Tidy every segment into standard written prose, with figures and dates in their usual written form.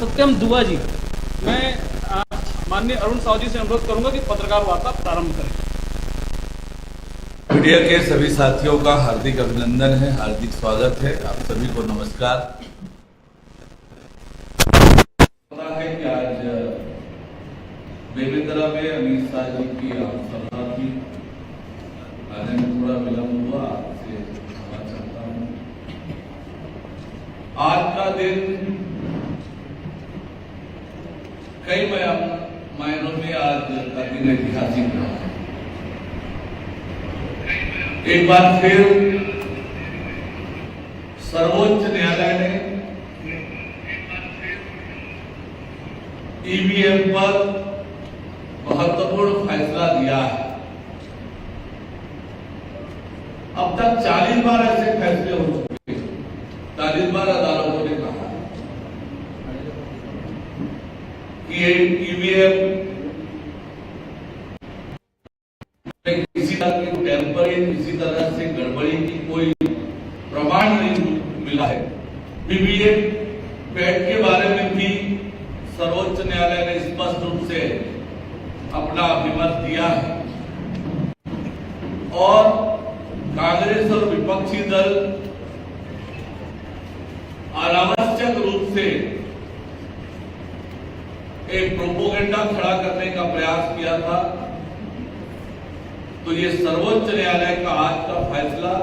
सत्यम दुआ जी, मैं माननीय अरुण साहू जी से अनुरोध करूंगा कि पत्रकार वार्ता प्रारंभ करें। मीडिया के सभी साथियों का हार्दिक अभिनंदन है, हार्दिक स्वागत है। आप सभी को नमस्कार। पता है कि आज बेमेतरा में अमित शाह जी की सभा थी। आने में थोड़ा विलंब हुआ, आपसे क्षमा चाहता हूं। आज का दिन कई मायनों में आज का दिन ऐतिहासिक रहा। एक बार फिर सर्वोच्च न्यायालय ने ईवीएम पर महत्वपूर्ण फैसला दिया है। अब तक 40 बार ऐसे फैसले हो चुके हैं, 40 बार अदालतों ने कहा कि ईवीएम किसी तरह की टेम्परिंग, किसी तरह से गड़बड़ी की कोई प्रमाण नहीं मिला है। वीवीपैट के बारे में भी सर्वोच्च न्यायालय ने स्पष्ट रूप से अपना अभिमत दिया है और कांग्रेस और विपक्षी दल अनावश्यक रूप से एक प्रोपोगेंडा खड़ा करने का प्रयास किया था। तो ये सर्वोच्च न्यायालय का आज का फैसला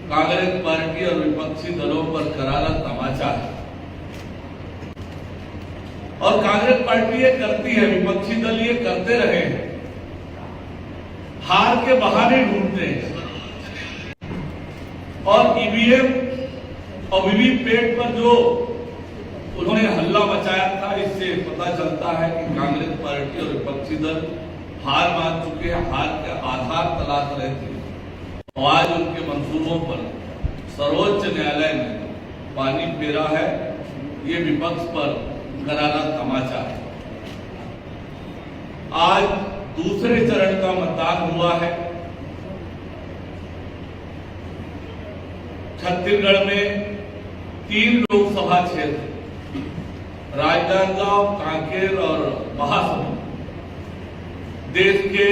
कांग्रेस पार्टी और विपक्षी दलों पर करारा तमाचा है। और कांग्रेस पार्टी ये करती है, विपक्षी दल ये करते रहे हैं, हार के बहाने ढूंढते हैं। और ईवीएम और वीवीपैट पर जो उन्होंने हल्ला मचाया था, इससे पता चलता है कि कांग्रेस पार्टी और विपक्षी दल हार मान चुके हैं, हार के आधार तलाश रहे थे। और आज उनके मंसूबों पर सर्वोच्च न्यायालय ने पानी फेरा है। ये विपक्ष पर करारा तमाचा है। आज दूसरे चरण का मतदान हुआ है। छत्तीसगढ़ में 3 लोकसभा क्षेत्र, राजनांदगांव, कांकेर और महासमुंद, देश के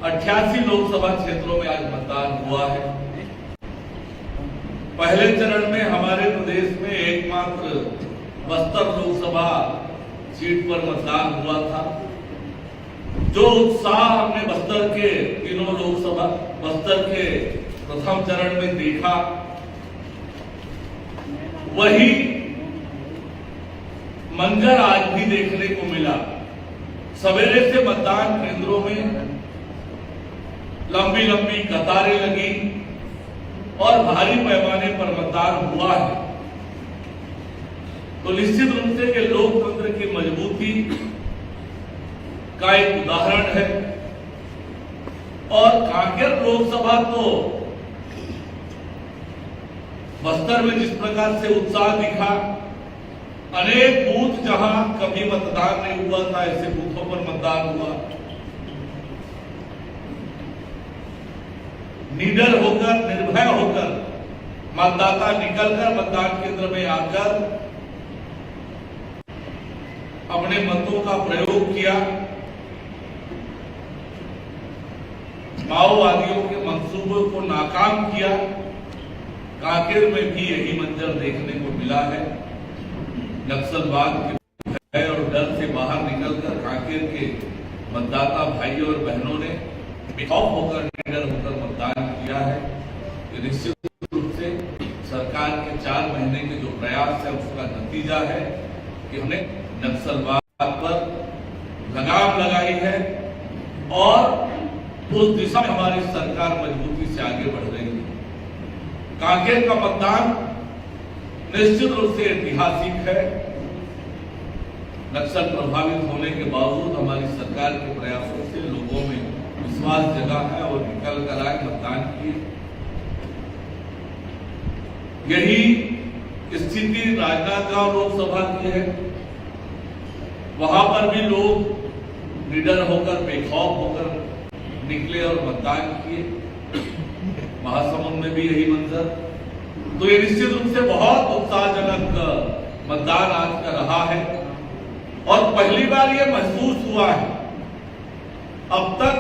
88 लोकसभा क्षेत्रों में आज मतदान हुआ है। पहले चरण में हमारे प्रदेश में एकमात्र बस्तर लोकसभा सीट पर मतदान हुआ था। जो उत्साह हमने बस्तर के तीनों लोकसभा बस्तर के प्रथम चरण में देखा, वही मंजर आज भी देखने को मिला। सवेरे से मतदान केंद्रों में लंबी लंबी कतारें लगी और भारी पैमाने पर मतदान हुआ है। तो निश्चित रूप से कि लोकतंत्र की मजबूती का एक उदाहरण है। और कांकेर लोकसभा तो बस्तर में जिस प्रकार से उत्साह दिखा, अनेक बूथ जहां कभी मतदान नहीं हुआ था, ऐसे बूथों पर मतदान हुआ। निडर होकर, निर्भय होकर मतदाता निकलकर मतदान केंद्र में आकर अपने मतों का प्रयोग किया। माओवादियों के मंसूबों को नाकाम किया। कांकेर में भी यही मंजर देखने को मिला है। नक्सलवाद के भय और डर से बाहर निकलकर कांकेर के मतदाता भाई और बहनों ने बेखौफ होकर, निडर होकर मतदान किया है। ये निश्चित रूप से सरकार के 4 महीने के जो प्रयास है उसका नतीजा है कि हमने नक्सलवाद पर लगाम लगाई है और उस दिशा में हमारी सरकार मजबूती से आगे बढ़ रही है। कांकेर का मतदान निश्चित रूप से ऐतिहासिक है। नक्सल प्रभावित होने के बावजूद हमारी सरकार के प्रयासों से लोगों में विश्वास जगा है और निकल कर आए, मतदान किए। यही स्थिति राजनांदगांव लोकसभा की है। वहां पर भी लोग निडर होकर, बेखौफ होकर निकले और मतदान किए। महासमुंद में भी यही मंजर। तो ये निश्चित रूप से बहुत उत्साहजनक मतदान आज का रहा है और पहली बार ये महसूस हुआ है। अब तक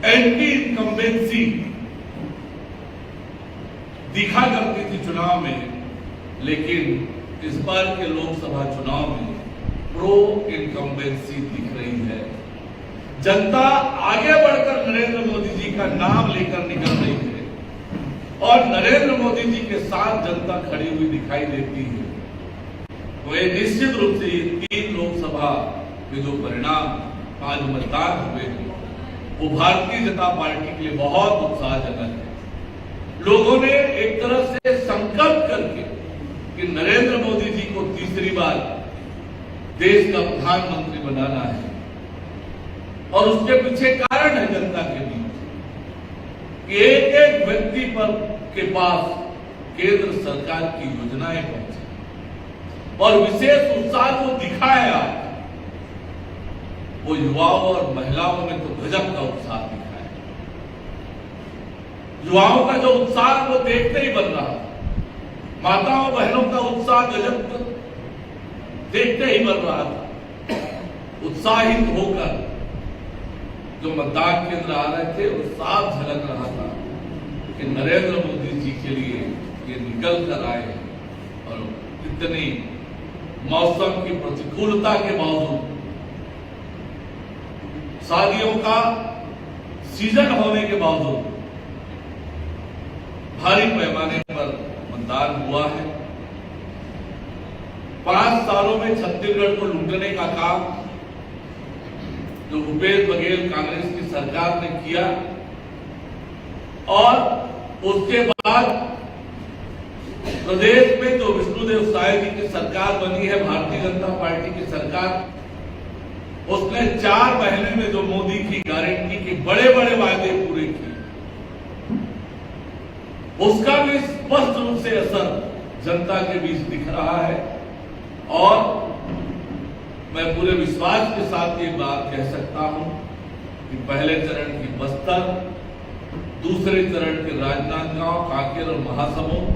एंटी इनकम्बेंसी दिखा करती थी चुनाव में, लेकिन इस बार के लोकसभा चुनाव में प्रो इनकम्बेंसी दिख रही है। जनता आगे बढ़कर नरेंद्र मोदी जी का नाम लेकर निकल रही है और नरेंद्र मोदी जी के साथ जनता खड़ी हुई दिखाई देती है। तो ये निश्चित रूप से ये 3 लोकसभा के जो परिणाम आज मतदान हुए हैं वो भारतीय जनता पार्टी के लिए बहुत उत्साहजनक है। लोगों ने एक तरह से संकल्प करके कि नरेंद्र मोदी जी को तीसरी बार देश का प्रधानमंत्री बनाना है और उसके पीछे कारण है जनता के बीच कि एक एक व्यक्ति पर के पास केंद्र सरकार की योजनाएं पहुंची और विशेष उत्साह को दिखाया। वो युवाओं और महिलाओं में तो गजब का उत्साह दिखाया। युवाओं का जो उत्साह वो देखते ही बन रहा, माताओं बहनों का उत्साह गजब देखते ही बन रहा था। उत्साहित होकर जो मतदान केंद्र आ रहे थे वो साफ झलक रहा था कि नरेंद्र मोदी जी के लिए ये निकल कर आए और इतनी मौसम की प्रतिकूलता के बावजूद, शादियों का सीजन होने के बावजूद भारी पैमाने पर मतदान हुआ है। 5 सालों में छत्तीसगढ़ को लूटने का काम जो भूपेश बघेल कांग्रेस की सरकार ने किया और उसके बाद प्रदेश में जो विष्णुदेव साय जी की सरकार बनी है, भारतीय जनता पार्टी की सरकार, उसने 4 महीने में जो मोदी की गारंटी के बड़े बड़े वायदे पूरे किए, उसका भी स्पष्ट रूप से असर जनता के बीच दिख रहा है। और मैं पूरे विश्वास के साथ ये बात कह सकता हूं कि पहले चरण की बस्तर, दूसरे चरण के राजनांदगांव, कांकेर और महासमुंद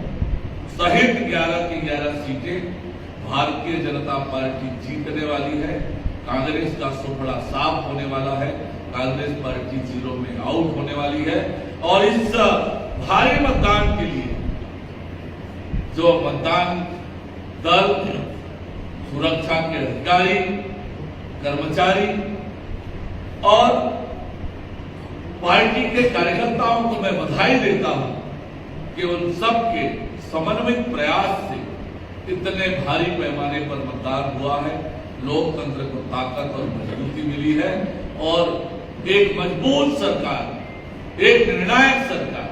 सहित 11 की 11 सीटें भारतीय जनता पार्टी जीतने वाली है। कांग्रेस का सुपड़ा साफ होने वाला है। कांग्रेस पार्टी 0 में आउट होने वाली है और इस भारी मतदान के लिए जो मतदान दल, सुरक्षा के अधिकारी, कर्मचारी और पार्टी के कार्यकर्ताओं को मैं बधाई देता हूं कि उन सब के समन्वित प्रयास से इतने भारी पैमाने पर मतदान हुआ है। लोकतंत्र को ताकत और मजबूती मिली है और एक मजबूत सरकार, एक निर्णायक सरकार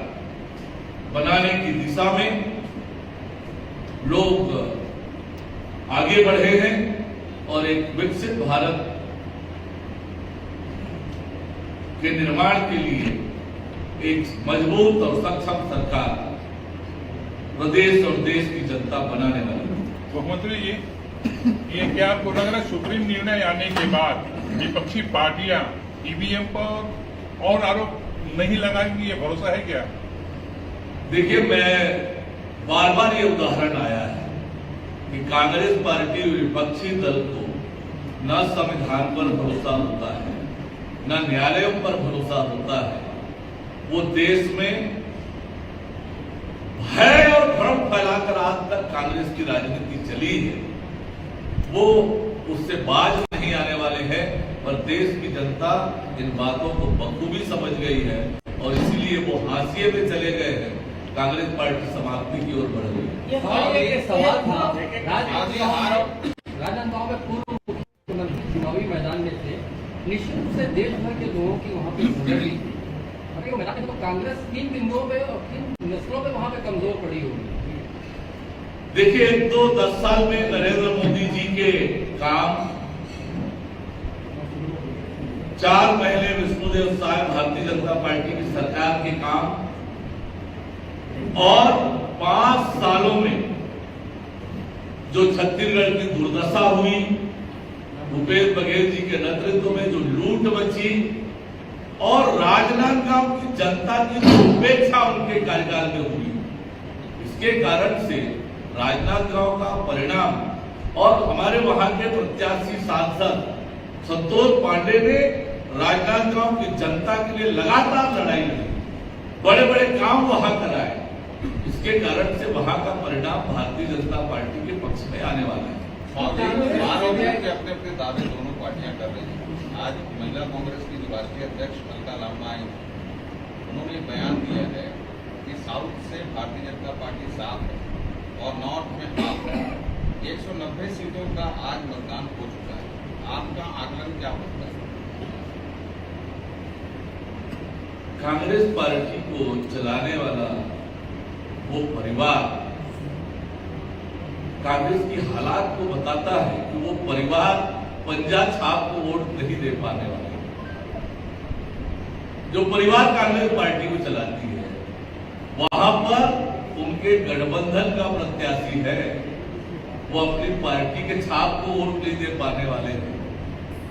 बनाने की दिशा में लोग आगे बढ़े हैं और एक विकसित भारत के निर्माण के लिए एक मजबूत और सक्षम सरकार प्रदेश और देश की जनता बनाने वाली है। मुख्यमंत्री जी, ये क्या आपको लग रहा है सुप्रीम निर्णय आने के बाद विपक्षी पार्टियां ईवीएम पर और आरोप नहीं लगाएंगी, ये भरोसा है क्या? देखिए, मैं बार बार ये उदाहरण आया है कि कांग्रेस पार्टी विपक्षी दल को न संविधान पर भरोसा होता है, न न्यायालयों पर भरोसा होता है। वो देश में भय और भ्रम फैलाकर आज तक कांग्रेस की राजनीति चली है, वो उससे बाज नहीं आने वाले हैं। और देश की जनता इन बातों को बखूबी समझ गई है और इसीलिए वो हाशिए में चले गए हैं। कांग्रेस पार्टी समाप्ति की ओर बढ़ रही है। ये सवाल था राजनांदगांव में पूर्व मुख्यमंत्री चुनावी मैदान में थे, निश्चित रूप से देश भर के लोगों की वहाँ पे गुजरी थी। मैदान में तो कांग्रेस 3 बिंदुओं पे और 3 नस्लों पे वहाँ पे कमजोर पड़ी होगी। देखिए, 10 साल में नरेंद्र मोदी जी के काम, 4 महीने विष्णुदेव साय भारतीय जनता पार्टी की सरकार के काम और 5 सालों में जो छत्तीसगढ़ की दुर्दशा हुई, भूपेश बघेल जी के नेतृत्व में जो लूट मची और राजनांदगांव की जनता की जो उपेक्षा उनके कार्यकाल में हुई, इसके कारण से राजनांदगांव का परिणाम और हमारे वहां के प्रत्याशी सांसद संतोष पांडे ने राजनांदगांव की जनता के लिए लगातार लड़ाई लड़ी, बड़े बड़े काम वहां कराए। इसके कारण से वहां का परिणाम भारतीय जनता पार्टी के पक्ष में आने वाला है। आरोप है कि अपने अपने दावे दोनों पार्टियां कर रही हैं। आज महिला कांग्रेस की जो राष्ट्रीय अध्यक्ष अलका लांबा आई, उन्होंने बयान दिया है कि साउथ से भारतीय जनता पार्टी साफ है और नॉर्थ में हाफ है। 190 सीटों का आज मतदान हो चुका है। आपका आकलन क्या होता है? कांग्रेस पार्टी को चलाने वाला वो परिवार कांग्रेस की हालात को बताता है कि वो परिवार पंजा छाप को वोट नहीं दे पाने वाले। जो परिवार कांग्रेस पार्टी को चलाती है वहां पर उनके गठबंधन का प्रत्याशी है, वो अपनी पार्टी के छाप को वोट नहीं दे पाने वाले हैं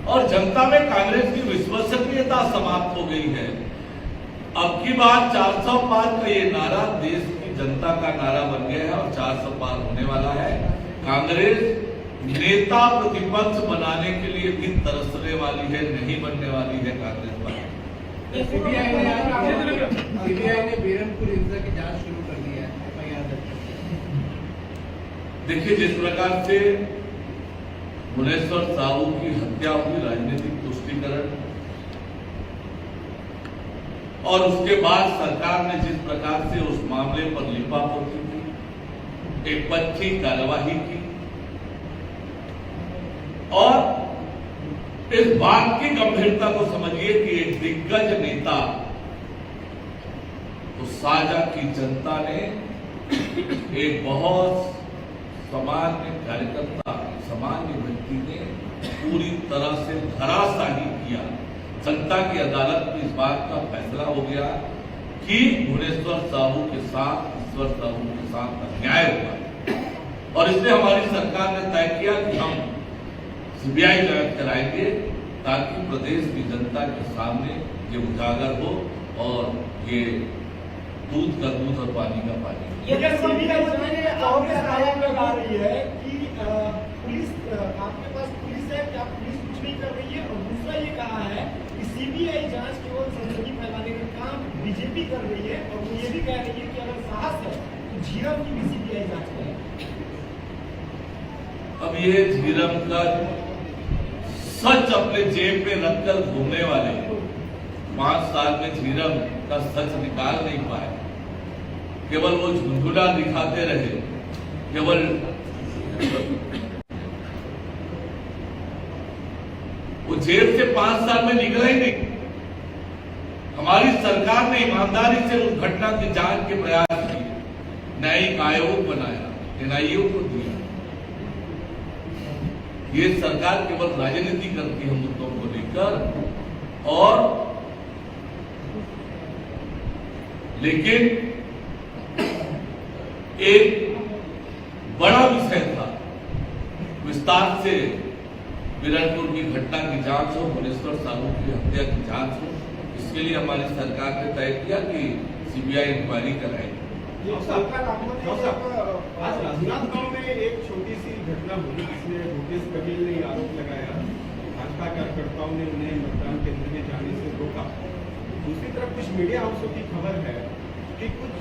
और जनता में कांग्रेस की विश्वसनीयता समाप्त हो गई है। अब की बार 400 पार का ये नारा देश की जनता का नारा बन गया है और 400 पार होने वाला है। कांग्रेस नेता प्रतिपक्ष बनाने के लिए भी तरसने वाली है, नहीं बनने वाली है कांग्रेस पार्टी। सीबीआई ने बीरमपुर हिंसा की जांच शुरू कर दी है, FIR दर्ज। देखिए, जिस प्रकार से भुवनेश्वर साहू की हत्या हुई, राजनीतिक तुष्टीकरण, और उसके बाद सरकार ने जिस प्रकार से उस मामले पर लिपापोती की, एक पक्षी कार्यवाही की और इस बात की गंभीरता को समझिए कि एक दिग्गज नेता तो साझा की जनता ने एक बहुत सामान्य कार्यकर्ता, सामान्य व्यक्ति ने पूरी तरह से धराशाही किया। जनता की अदालत में इस बात का फैसला हो गया कि भुवनेश्वर साहू के साथ, ईश्वर साहू के साथ अन्याय हुआ और इसलिए हमारी सरकार ने तय किया कि हम सीबीआई जांच कराएंगे ताकि प्रदेश की जनता के सामने ये उजागर हो और ये दूध का दूध और पानी का पानी। ये कांग्रेस आरोप लगा रही है कि पुलिस, आपके पास पुलिस है, क्या पुलिस कुछ नहीं कर रही है? और दूसरा ये कहा है कि सीबीआई जांच केवल संसदीय फैलाने का काम बीजेपी कर रही है और वो ये भी कह रही है कि अगर साहस है तो झीरम की भी सीबीआई जांच करे। अब ये झीरम का सच अपने जेब में रखकर घूमने वाले 5 साल में झीरम का सच निकाल नहीं पाए, केवल वो झुंझुना दिखाते रहे, केवल वो जेल से 5 साल में निकला ही नहीं। हमारी सरकार ने ईमानदारी से उस घटना की जांच के प्रयास किए, न्यायिक आयोग बनाया, एनआईए को दिया। ये सरकार केवल राजनीति करती है मुद्दों को लेकर और लेकिन एक बड़ा विषय था, विस्तार से बीरमपुर की घटना की जांच हो, भुवनेश्वर साहू की हत्या की जांच हो, इसके लिए हमारी सरकार ने तय किया कि सीबीआई इंक्वायरी कराएगी। आज राजनांदगांव में एक छोटी सी घटना हुई जिसमें भूपेश बघेल ने आरोप लगाया भाजपा कार्यकर्ताओं ने उन्हें मतदान केंद्र में जाने से रोका। दूसरी तरफ कुछ मीडिया हाउसों की खबर है कि कुछ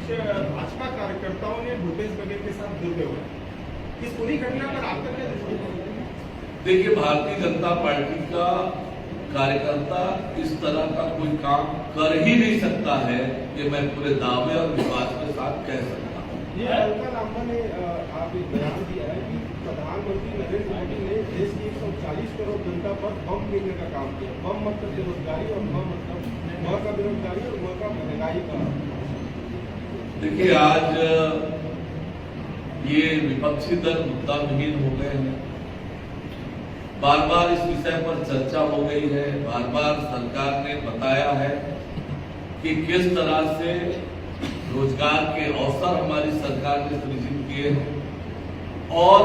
भाजपा कार्यकर्ताओं ने भूपेश बघेल के साथ दुर्व्यवहार। इस पूरी घटना पर आपका क्या दृष्टिकोण है? देखिए, भारतीय जनता पार्टी का कार्यकर्ता इस तरह का कोई काम कर ही नहीं सकता है, ये मैं पूरे दावे और विश्वास के साथ कह सकता हूँ। ये अलका लांबा ने आप एक बयान दिया है कि प्रधानमंत्री नरेंद्र मोदी ने देश की 140 करोड़ जनता पर बम गिरने का काम किया। बम मतलब बेरोजगारी और बम मतलब म का बेरोजगारी और म का महंगाई का। देखिए, आज ये विपक्षी दल मुद्दा विहीन हो गए हैं, बार बार इस विषय पर चर्चा हो गई है, बार बार सरकार ने बताया है कि किस तरह से रोजगार के अवसर हमारी सरकार ने सृजित किए हैं और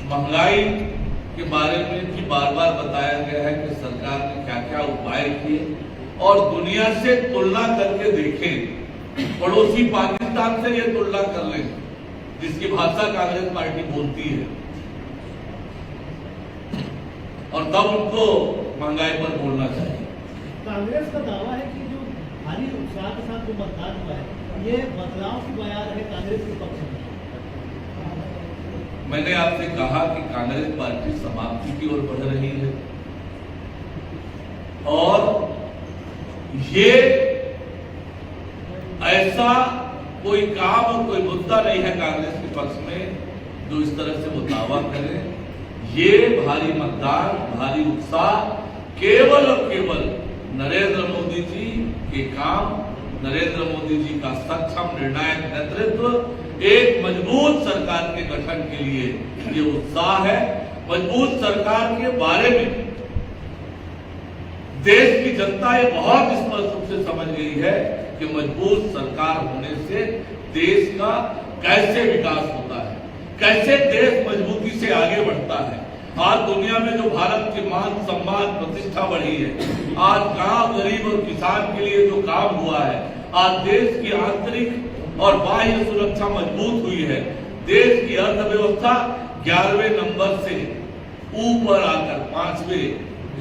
महंगाई के बारे में भी बार बार बताया गया है कि सरकार ने क्या क्या उपाय किए और दुनिया से तुलना करके देखें, पड़ोसी पाकिस्तान से ये तुलना कर लें, जिसकी भाषा कांग्रेस पार्टी बोलती है, और तब उनको महंगाई पर बोलना चाहिए। कांग्रेस का दावा है कि जो भारी उत्साह के साथ जो मतदान हुआ है, ये बदलाव की बयान है कांग्रेस के पक्ष में। मैंने आपसे कहा कि कांग्रेस पार्टी समाप्ति की ओर बढ़ रही है, और ये ऐसा कोई काम और कोई मुद्दा नहीं है कांग्रेस के पक्ष में जो इस तरह से वो दावा करे। ये भारी मतदान, भारी उत्साह केवल और केवल नरेंद्र मोदी जी के काम, नरेंद्र मोदी जी का सक्षम निर्णायक नेतृत्व, एक मजबूत सरकार के गठन के लिए ये उत्साह है। मजबूत सरकार के बारे में देश की जनता ये बहुत स्पष्ट रूप से समझ गई है कि मजबूत सरकार होने से देश का कैसे विकास होता है, कैसे देश मजबूती से आगे बढ़ता है। आज दुनिया में जो भारत की मान सम्मान प्रतिष्ठा बढ़ी है, आज गांव गरीब और किसान के लिए जो काम हुआ है, आज देश की आंतरिक और बाह्य सुरक्षा मजबूत हुई है, देश की अर्थव्यवस्था 11वें नंबर से ऊपर आकर 5वें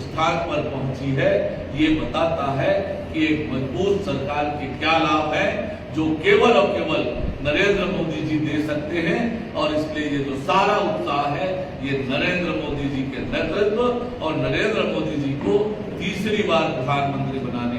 स्थान पर पहुंची है। ये बताता है कि एक मजबूत सरकार के क्या लाभ है जो केवल और केवल नरेंद्र मोदी जी दे सकते हैं, और इसलिए ये जो सारा उत्साह है ये नरेंद्र मोदी जी के नेतृत्व और नरेंद्र मोदी जी को तीसरी बार प्रधानमंत्री बनाने